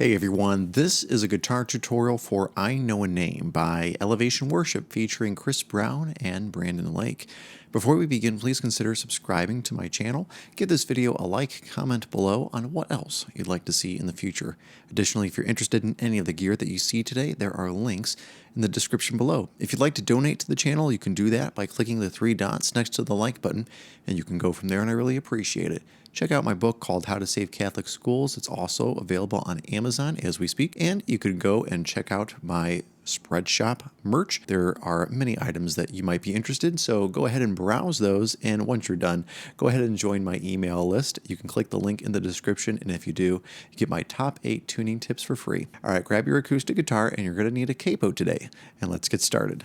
Hey everyone, this is a guitar tutorial for I Know a Name by Elevation Worship featuring Chris Brown and Brandon Lake. Before we begin, please consider subscribing to my channel. Give this video a like, comment below on what else you'd like to see in the future. Additionally, if you're interested in any of the gear that you see today, there are links in the description below. If you'd like to donate to the channel, you can do that by clicking the three dots next to the like button, and you can go from there, and I really appreciate it. Check out my book called How to Save Catholic Schools. It's also available on Amazon as we speak. And you could go and check out my Spread Shop merch. There are many items that you might be interested in, so go ahead and browse those. And once you're done, go ahead and join my email list. You can click the link in the description, and if you do, you get my top 8 tuning tips for free. All right, grab your acoustic guitar, and you're going to need a capo today. And let's get started.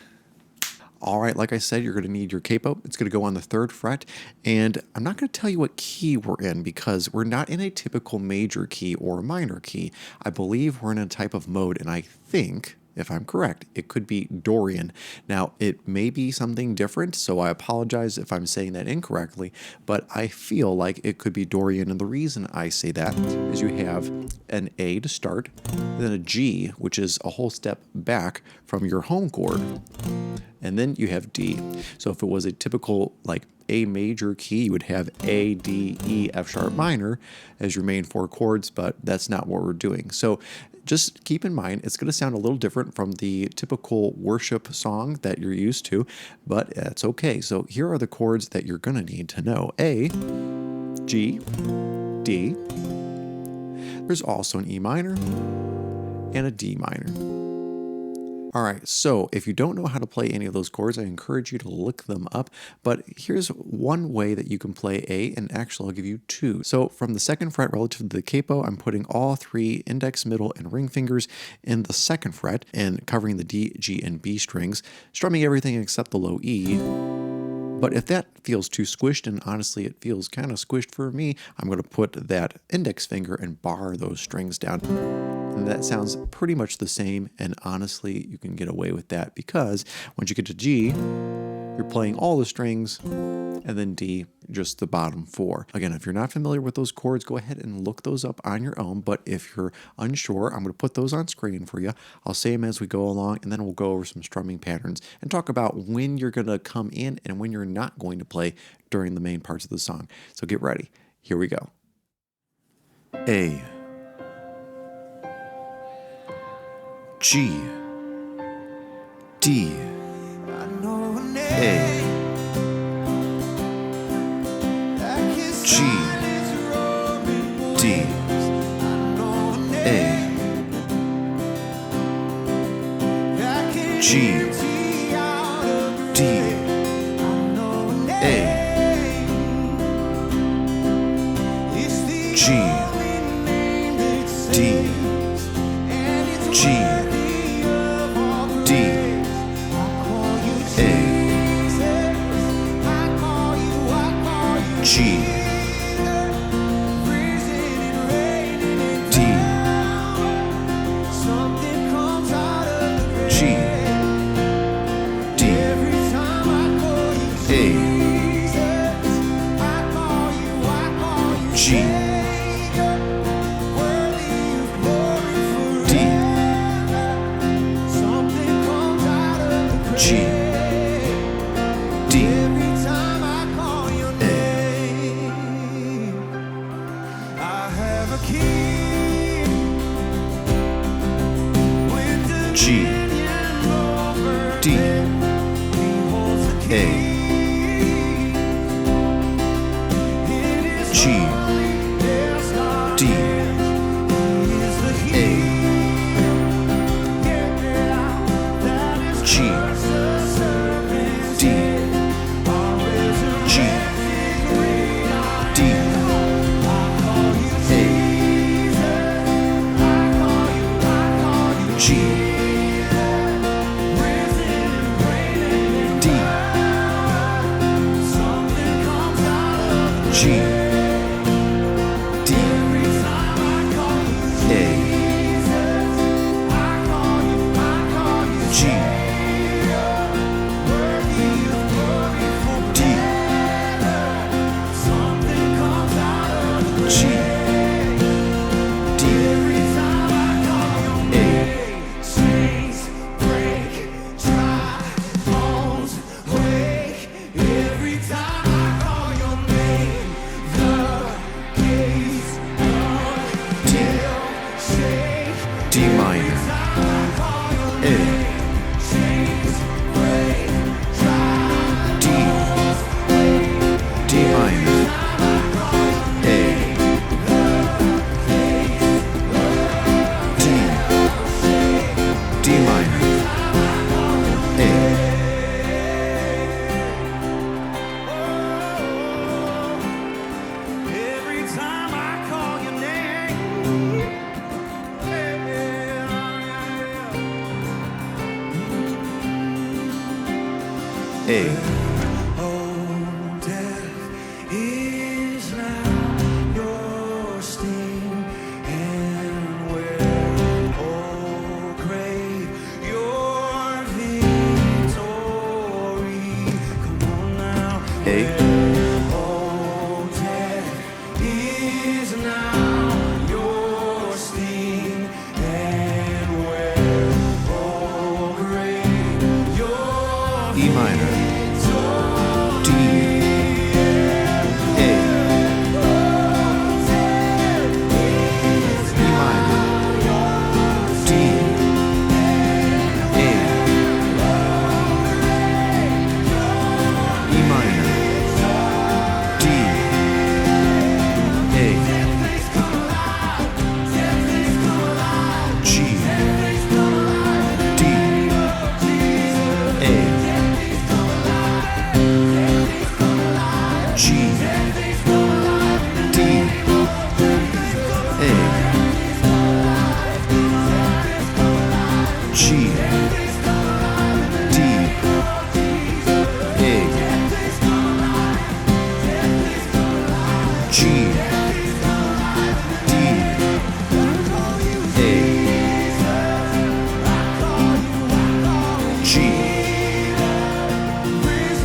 All right, like I said, you're going to need your capo. It's going to go on the 3rd fret, and I'm not going to tell you what key we're in because we're not in a typical major key or minor key. I believe we're in a type of mode, and I think, if I'm correct, it could be Dorian. Now, it may be something different, so I apologize if I'm saying that incorrectly, but I feel like it could be Dorian, and the reason I say that is you have an A to start, then a G, which is a whole step back from your home chord, and then you have D. So if it was a typical like A major key, you would have A, D, E, F sharp minor as your main 4 chords, but that's not what we're doing. So just keep in mind, it's going to sound a little different from the typical worship song that you're used to, but that's okay. So here are the chords that you're going to need to know. A, G, D. There's also an E minor and a D minor. All right, so if you don't know how to play any of those chords, I encourage you to look them up. But here's one way that you can play A, and actually I'll give you 2. So from the 2nd fret relative to the capo, I'm putting all 3 index, middle, and ring fingers in the 2nd fret and covering the D, G, and B strings, strumming everything except the low E. But if that feels too squished, and honestly it feels kind of squished for me, I'm going to put that index finger and bar those strings down. And that sounds pretty much the same, and honestly you can get away with that because once you get to G, you're playing all the strings, and then D, just the bottom 4. Again, if you're not familiar with those chords, go ahead and look those up on your own, but if you're unsure, I'm going to put those on screen for you. I'll say them as we go along, and then we'll go over some strumming patterns and talk about when you're going to come in and when you're not going to play during the main parts of the song. So get ready. Here we go. A, G, D, A, G, D, A, G, D, A, G, D, G, G, D, G, D, A, G, D, G, D. G, D, A, G, D, A, G, D, G, D, A, G, G, D, A, G, G, D, A. E minor, D, A, E minor, D, A, E minor, D, A, G, D, A. G, D, A,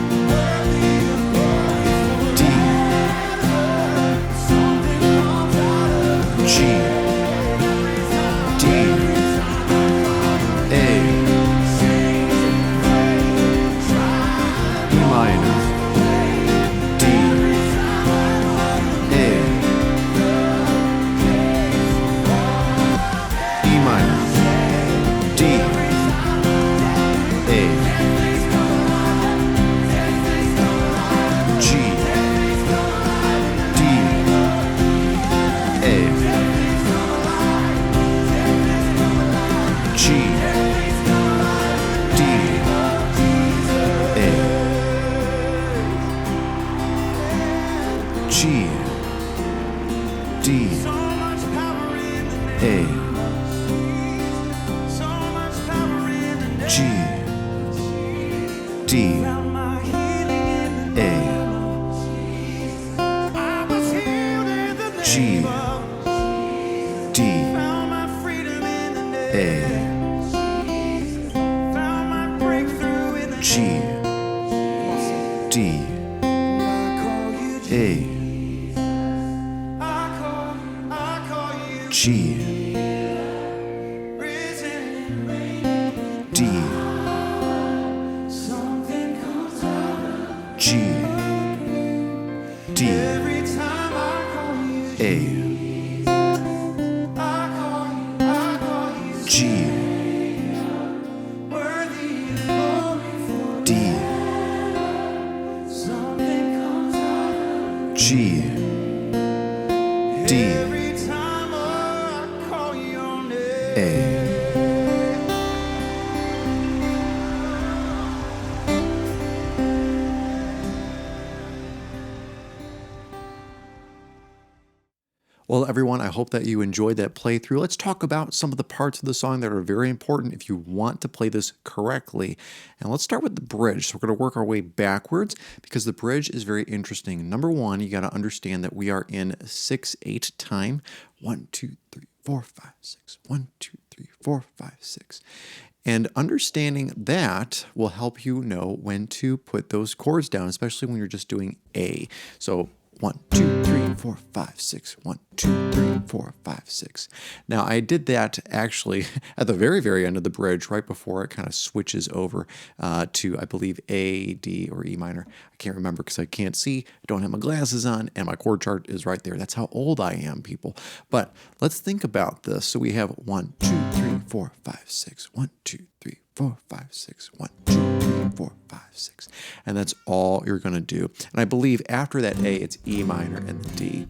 G, D, A, G, D, A, G, D. G, D, A, G, D, A, G, D, A, G, D, A, G, D, G, D, A, G, D, G, D, A. Well, everyone, I hope that you enjoyed that playthrough. Let's talk about some of the parts of the song that are very important if you want to play this correctly. And let's start with the bridge. So we're going to work our way backwards because the bridge is very interesting. Number one, you got to understand that we are in 6/8 time. 1, 2, 3, 4, 5, 6. 1, 2, 3, 4, 5, 6. And understanding that will help you know when to put those chords down, especially when you're just doing A. So 1, 2, 3, 4, 5, 6. 1, 2, 3, 4, 5, 6. Now, I did that actually at the very, very end of the bridge, right before it kind of switches over to, I believe, A, D, or E minor. I can't remember because I can't see. I don't have my glasses on, and my chord chart is right there. That's how old I am, people. But let's think about this. So we have 1, 2, 3, 4, 5, 6. 1, 2, 3, 4, 5, 6. 1, 2, 3, 4, 5, 6. And that's all you're going to do. And I believe after that A, it's E minor and the D.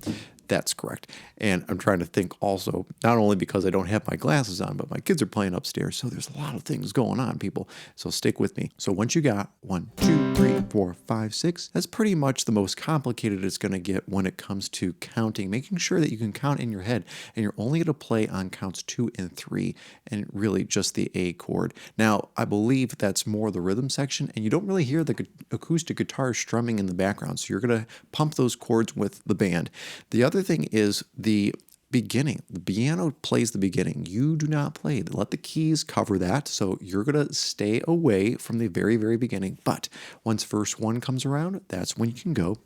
That's correct. And I'm trying to think also, not only because I don't have my glasses on, but my kids are playing upstairs. So there's a lot of things going on, people. So stick with me. So once you got 1, 2, 3, 4, 5, 6, that's pretty much the most complicated it's going to get when it comes to counting, making sure that you can count in your head. And you're only going to play on counts 2 and 3 and really just the A chord. Now, I believe that's more the rhythm section, and you don't really hear the acoustic guitar strumming in the background. So you're going to pump those chords with the band. The other thing is the beginning. The piano plays the beginning. You do not play. Let the keys cover that. So you're going to stay away from the very, very beginning. But once verse 1 comes around, that's when you can go.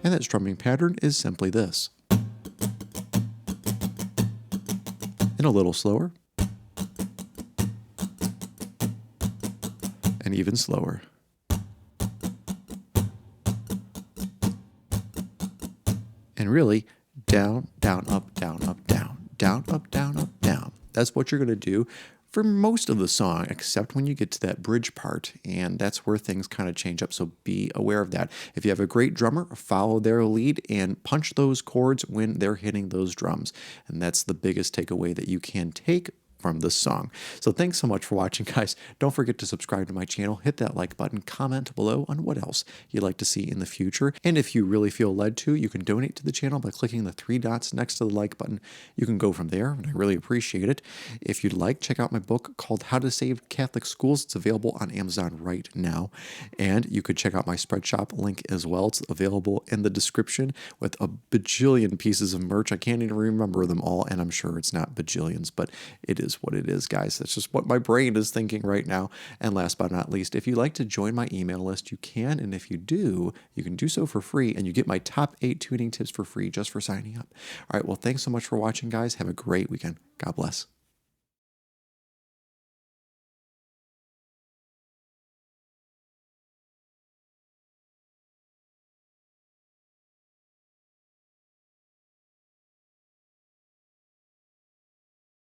And that strumming pattern is simply this. And a little slower. And even slower. And really, down, down, up, down, up, down, down, up, down, up, down. That's what you're going to do for most of the song, except when you get to that bridge part, and that's where things kind of change up, so be aware of that. If you have a great drummer, follow their lead and punch those chords when they're hitting those drums, and that's the biggest takeaway that you can take from this song. So thanks so much for watching, guys. Don't forget to subscribe to my channel, hit that like button, comment below on what else you'd like to see in the future. And if you really feel led to, you can donate to the channel by clicking the 3 dots next to the like button. You can go from there, and I really appreciate it. If you'd like, check out my book called How to Save Catholic Schools. It's available on Amazon right now. And you could check out my Spreadshop link as well. It's available in the description with a bajillion pieces of merch. I can't even remember them all, and I'm sure it's not bajillions, but it is what it is, guys. That's just what my brain is thinking right now. And last but not least, if you'd like to join my email list, you can. And if you do, you can do so for free, and you get my top 8 tuning tips for free just for signing up. All right, well, thanks so much for watching, guys. Have a great weekend. God bless.